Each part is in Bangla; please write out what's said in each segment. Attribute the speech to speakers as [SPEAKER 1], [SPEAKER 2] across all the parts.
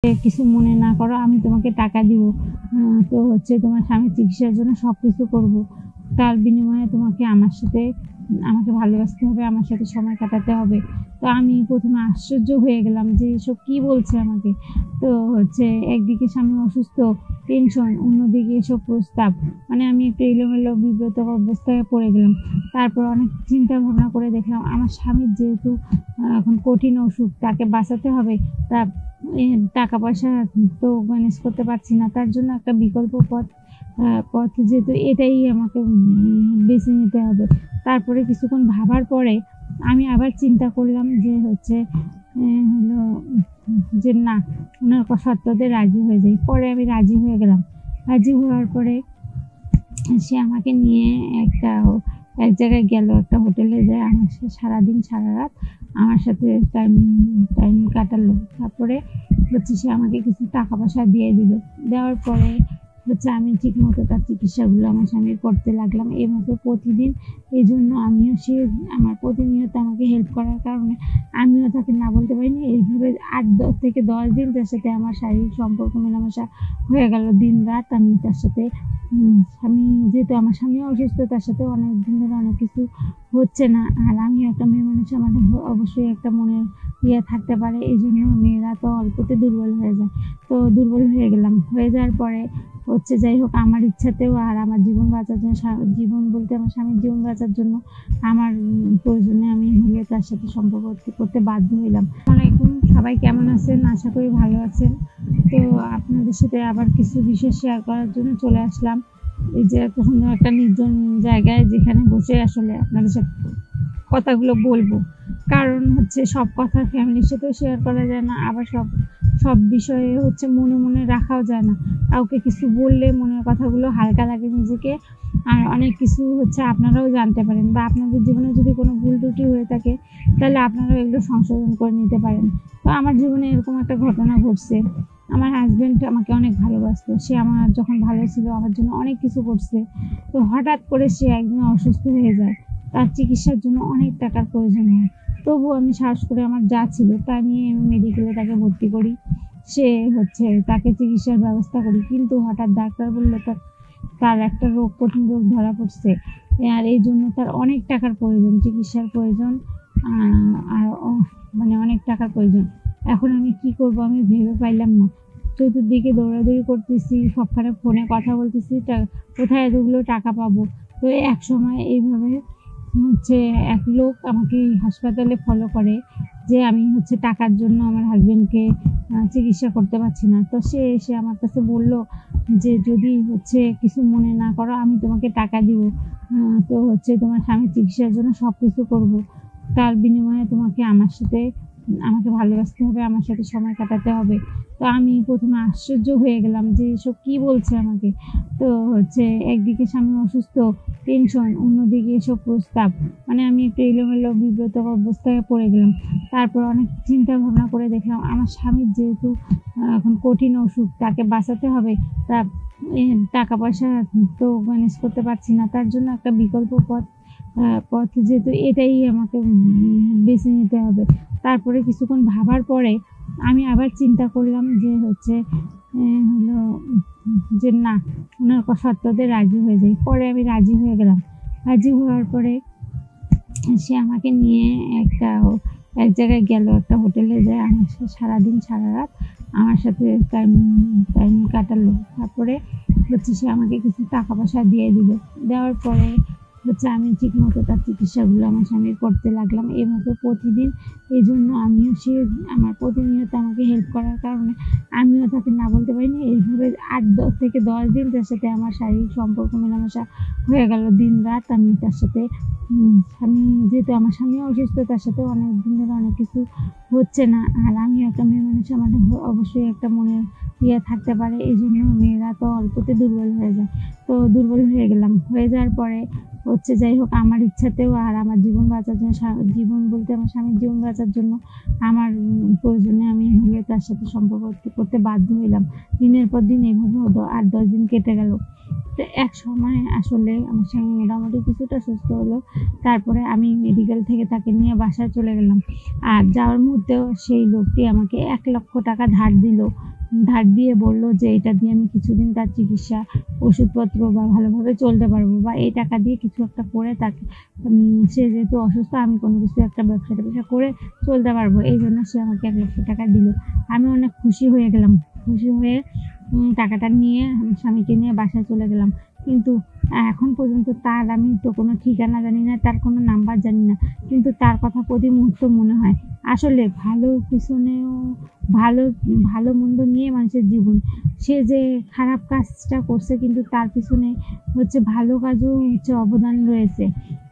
[SPEAKER 1] কিছু মনে না করো, আমি তোমাকে টাকা দিব। তো তোমার স্বামীর চিকিৎসার জন্য সবকিছু করব। তার বিনিময়ে তোমাকে আমাকে ভালোবাসতে হবে, আমার সাথে সময় কাটাতে হবে। তো আমি প্রথমে আশ্চর্য হয়ে গেলাম যে এসব কি বলছে আমাকে। তো একদিকে স্বামী অসুস্থ, টেনশন, অন্যদিকে এসব প্রস্তাব। মানে আমি একটু এলোমেলো বিব্রত অবস্থায় পড়ে গেলাম। তারপর অনেক চিন্তা ভাবনা করে দেখলাম আমার স্বামীর যেহেতু এখন কঠিন অসুখ, তাকে বাঁচাতে হবে। তা টাকা পয়সা তো ম্যানেজ করতে পারছি না, তার জন্য একটা বিকল্প পথ যেহেতু এটাই আমাকে বেছে নিতে হবে। তারপরে কিছুক্ষণ ভাবার পরে আমি আবার চিন্তা করলাম যে হলো যে না, ওনার শর্ততে রাজি হয়ে যাই। পরে আমি রাজি হয়ে গেলাম। রাজি হওয়ার পরে সে আমাকে নিয়ে এক জায়গায় গেল, একটা হোটেলে যায় আমার সাথে সারাদিন সারা রাত আমার সাথে টাইম কাটালো। তারপরে সে আমাকে কিছু টাকা পয়সা দিয়ে দিল। দেওয়ার পরে আমি ঠিক মতো তার চিকিৎসাগুলো আমার স্বামীর করতে লাগলাম এভাবে প্রতিদিন। এই জন্য আমার প্রতিনিয়ত আমাকে হেল্প করার কারণে আমিও তাকে না বলতে পারিনি। এইভাবে 8 থেকে 10 দিন তার সাথে আমার শারীরিক সম্পর্ক মেলামেশা হয়ে গেল। দিন রাত আমি তার সাথে যেহেতু আমার স্বামীও অসুস্থ, তার সাথে অনেক দিন ধরে অনেক কিছু হচ্ছে না। আর আমি একটা মেয়ে মানুষ, আমার অবশ্যই একটা মনের থাকতে পারে। এই জন্য মেয়েরা তো অল্পতে দুর্বল হয়ে যায়। তো দুর্বল হয়ে গেলাম। হয়ে যাওয়ার পরে যাই হোক, আমার ইচ্ছাতেও আর আমার জীবন বাঁচার জন্য, জীবন বলতে আমার স্বামীর জীবন বাঁচার জন্য আমার প্রয়োজনে আমি তার সাথে সম্পর্ক করতে বাধ্য হইলাম। আসসালামাইকুম, সবাই কেমন আছেন? আশা করি ভালো আছেন। তো আপনাদের সাথে আবার কিছু বিষয় শেয়ার করার জন্য চলে আসলাম। এই যে এত সুন্দর একটা নির্জন জায়গায়, যেখানে বসে আসলে আপনাদের সাথে কথাগুলো বলবো। কারণ সব কথা ফ্যামিলির সাথেও শেয়ার করা যায় না, আবার সব বিষয়ে মনে মনে রাখাও যায় না। কাউকে কিছু বললে মনের কথাগুলো হালকা লাগে নিজেকে। আর অনেক কিছু আপনারাও জানতে পারেন, বা আপনাদের জীবনে যদি কোনো ভুল ত্রুটি হয়ে থাকে তাহলে আপনারাও এগুলো সংশোধন করে নিতে পারেন। তো আমার জীবনে এরকম একটা ঘটনা ঘটছে। আমার হাজব্যান্ড আমাকে অনেক ভালোবাসতো। সে আমার যখন ভালো ছিল আমার জন্য অনেক কিছু করছে। তো হঠাৎ করে সে একদিন অসুস্থ হয়ে যায়। তার চিকিৎসার জন্য অনেক টাকার প্রয়োজন হয়। তবুও আমি সাহস করে আমার যা ছিল তা নিয়ে আমি মেডিকেলে তাকে ভর্তি করি। সে তাকে চিকিৎসার ব্যবস্থা করি। কিন্তু হঠাৎ ডাক্তার বলল তার একটা কঠিন রোগ ধরা পড়ছে। আর এই জন্য তার অনেক টাকার প্রয়োজন, চিকিৎসার প্রয়োজন। আর মানে অনেক টাকার প্রয়োজন। এখন আমি কি করব আমি ভেবে পাইলাম না। চতুর্দিকে দৌড়াদৌড়ি করতেছি, সবখানে ফোনে কথা বলতেছি, কোথায় এতগুলো টাকা পাবো। তো এক সময় এইভাবে এক লোক আমাকে হাসপাতালে ফলো করে যে আমি টাকার জন্য আমার হাজবেন্ডকে চিকিৎসা করতে পারছি না। তো সে এসে আমার কাছে বলল যে যদি কিছু মনে না করো, আমি তোমাকে টাকা দিব। তো তোমার স্বামীর চিকিৎসার জন্য সবকিছু করব। তার বিনিময়ে তোমাকে আমাকে ভালোবাসতে হবে, আমার সাথে সময় কাটাতে হবে। তো আমি প্রথমে আশ্চর্য হয়ে গেলাম যে এসব কি বলছে আমাকে। তো একদিকে স্বামী অসুস্থ, টেনশন, অন্যদিকে এসব প্রস্তাব। মানে আমি একটু এলোমেলো বিব্রত অবস্থায় পড়ে গেলাম। তারপর অনেক চিন্তা ভাবনা করে দেখলাম আমার স্বামীর যেহেতু এখন কঠিন অসুখ, তাকে বাঁচাতে হবে। তা টাকা পয়সা তো ম্যানেজ করতে পারছি না, তার জন্য একটা বিকল্প পথ যেহেতু এটাই আমাকে বেছে নিতে হবে। তারপরে কিছুক্ষণ ভাবার পরে আমি আবার চিন্তা করলাম যে না, ওনার শর্ততে রাজি হয়ে যাই। পরে আমি রাজি হয়ে গেলাম। রাজি হওয়ার পরে সে আমাকে নিয়ে এক জায়গায় গেল, একটা হোটেলে যায় আমার সাথে সারাদিন সারা রাত আমার সাথে টাইম কাটালো। তারপরে সে আমাকে কিছু টাকা পয়সা দিয়ে দিল। দেওয়ার পরে আমি ঠিক মতো তার চিকিৎসাগুলো আমার স্বামীর করতে লাগলাম এভাবে প্রতিদিন। এই জন্য আমার প্রতিনিয়ত আমাকে হেল্প করার কারণে আমিও তাকে না বলতে পারিনি। এইভাবে 8 থেকে 10 দিন তার সাথে আমার শারীরিক সম্পর্ক মেলামেশা হয়ে গেল। দিন রাত আমি তার সাথে যেহেতু আমার স্বামীও অসুস্থ, তার সাথে অনেক দিন ধরে অনেক কিছু হচ্ছে না। আর আমি একটা মেয়ে মানুষ, আমার অবশ্যই একটা মনের থাকতে পারে। এই জন্য মেয়েরা তো অল্পতে দুর্বল হয়ে যায়। তো দুর্বল হয়ে গেলাম। হয়ে যাওয়ার পরে যাই হোক, আমার ইচ্ছাতেও আর আমার জীবন বাঁচার জন্য, জীবন বলতে আমার স্বামীর জীবন বাঁচার জন্য আমার প্রয়োজনে আমি তার সাথে সম্পর্ক করতে বাধ্য হইলাম। দিনের পর দিন এইভাবে 8-10 দিন কেটে গেল। তো এক সময় আসলে আমার স্বামী মোটামুটি কিছুটা সুস্থ হলো। তারপরে আমি মেডিকেল থেকে তাকে নিয়ে বাসায় চলে গেলাম। আর যাওয়ার মুহূর্তেও সেই লোকটি আমাকে ৳১,০০,০০০ ধার দিল। ধার দিয়ে বলল যে এটা দিয়ে আমি কিছুদিন তার চিকিৎসা, ওষুধপত্র বা ভালোভাবে চলতে পারবো, বা এই টাকা দিয়ে কিছু একটা করে তাকে সে যেহেতু অসুস্থ, আমি কোনো কিছু একটা ব্যবসা-ট্যাবসা করে চলতে পারবো। এইজন্য সে আমাকে ৳১,০০,০০০ দিল। আমি অনেক খুশি হয়ে গেলাম। খুশি হয়ে টাকাটা নিয়ে আমার স্বামীকে নিয়ে বাসায় চলে গেলাম। কিন্তু এখন পর্যন্ত তার আমি তো কোনো ঠিকানা জানি না, তার কোনো নাম্বার জানি না। কিন্তু তার কথা প্রতি মুহূর্ত মনে হয়। আসলে ভালোর পিছনেও ভালো ভালো-মন্দ নিয়ে মানুষের জীবন। সে যে খারাপ কাজটা করছে, কিন্তু তার পিছনে ভালো কাজেও অবদান রয়েছে।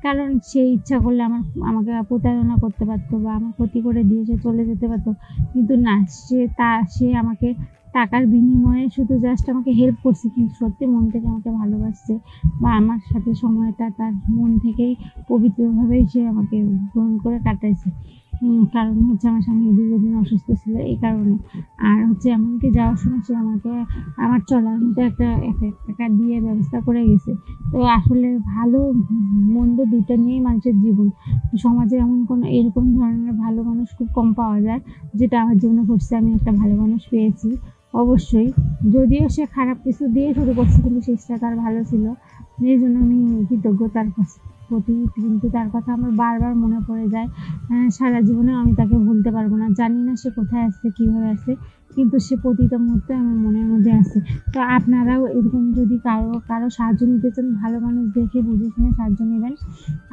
[SPEAKER 1] কারণ সে ইচ্ছা করলে আমাকে প্রতারণা করতে পারত, বা আমার ক্ষতি করে দিয়ে সে চলে যেতে পারত। কিন্তু না, সে আমাকে টাকার বিনিময়ে শুধু জাস্ট আমাকে হেল্প করছে, কিন্তু সত্যি মন থেকে আমাকে ভালোবাসছে, বা আমার সাথে সময়টা তার মন থেকেই পবিত্রভাবেই সে আমাকে গ্রহণ করে কাটাইছে। কারণ আমার স্বামী দীর্ঘদিন অসুস্থ ছিল এই কারণে। আর এমনকি যাওয়ার সময় সে আমাকে আমার চলার মতো একটা ৳১,০০,০০০ দিয়ে ব্যবস্থা করে গেছে। তো আসলে ভালো মন্দ ২ টা নিয়েই মানুষের জীবন। সমাজে এরকম ধরনের ভালো মানুষ খুব কম পাওয়া যায়, যেটা আমার জীবনে ঘটছে। আমি একটা ভালো মানুষ পেয়েছি অবশ্যই। যদিও সে খারাপ কিছু দিয়ে শুরু করছে, কিন্তু শেষটা তার ভালো ছিল। এইজন্য আমি কৃতজ্ঞ তার প্রতি। কিন্তু তার কথা আমার বারবার মনে পড়ে যায়। সারা জীবনেও আমি তাকে ভুলতে পারব না। জানি না সে কোথায় আছে, কীভাবে আছে, কিন্তু সে প্রতিটা মুহূর্তে আমার মনের মধ্যে আছে। তো আপনারাও এরকম যদি কারো সাহায্য নিতে চান, ভালো মানুষ দেখে বুঝে শুনে সাহায্য নেবেন।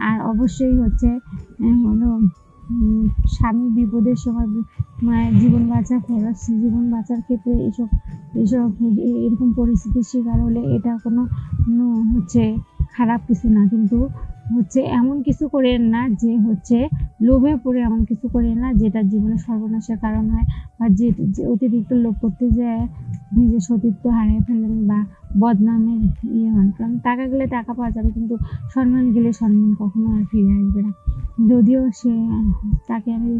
[SPEAKER 1] আর অবশ্যই হলো স্বামী বিপদের সময় মায়ের জীবন বাঁচা খরচ, জীবন বাঁচার ক্ষেত্রে এসব এরকম পরিস্থিতির শিকার হলে এটা কোনো খারাপ কিছু না। কিন্তু এমন কিছু করেন না যে লোভে পড়ে এমন কিছু করেন না যেটা জীবনে সর্বনাশের কারণ হয়, বা যে অতিরিক্ত লোভ করতে যেয়ে নিজের সতীত্ব হারিয়ে ফেলেন, বা বদনামের হন। কারণ টাকা গেলে টাকা পাওয়া যাবে, কিন্তু সম্মান গেলে সম্মান কখনো আর ফিরে আসবে না। যদিও তাকে আমি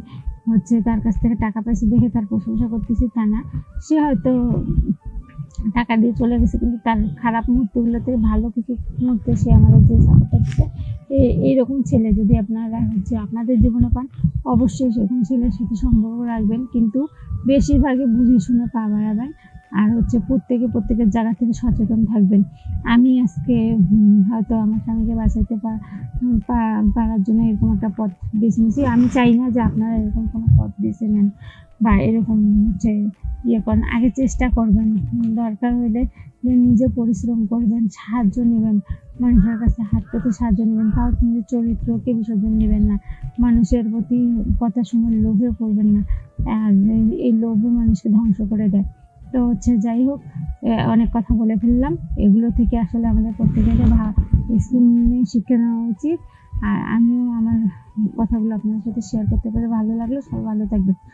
[SPEAKER 1] তার কাছ থেকে টাকা পাইছি দেখে তার প্রশংসা করতেছি তা না। সে হয়তো টাকা দিয়ে চলে গেছে, কিন্তু তার খারাপ মুহূর্তগুলোতে ভালো কিছু মুহূর্তে সে আমাদের যে সাপোর্টটা দিচ্ছে। এইরকম ছেলে যদি আপনারা আপনাদের জীবনে পান, অবশ্যই সেরকম ছেলের সাথে সম্পর্ক রাখবেন, কিন্তু বেশিরভাগই বুঝে শুনে পা বাড়াবেন। আর প্রত্যেকের জায়গা থেকে সচেতন থাকবেন। আমি আজকে হয়তো আমার স্বামীকে বাঁচাইতে পারার জন্য এরকম একটা পথ বেছে নিয়েছি। আমি চাই না যে আপনারা এরকম কোনো পথ বেছে নেন, বা এরকম করেন। আগে চেষ্টা করবেন, দরকার হলে নিজে পরিশ্রম করবেন, সাহায্য নেবেন, মানুষের কাছে হাত পেতে সাহায্য নেবেন। তাও নিজের চরিত্রকে বিসর্জন নেবেন না। মানুষের প্রতি কথা শুনে লোভে পড়বেন না। আর এই লোভও মানুষকে ধ্বংস করে দেয়। তো যাই হোক, অনেক কথা বলে ফেললাম। এগুলো থেকে আসলে আমাদের প্রত্যেকের শিক্ষা নেওয়া উচিত। আর আমিও আমার কথাগুলো আপনার সাথে শেয়ার করতে পেরে ভালো লাগলো। সবাই ভালো থাকবেন।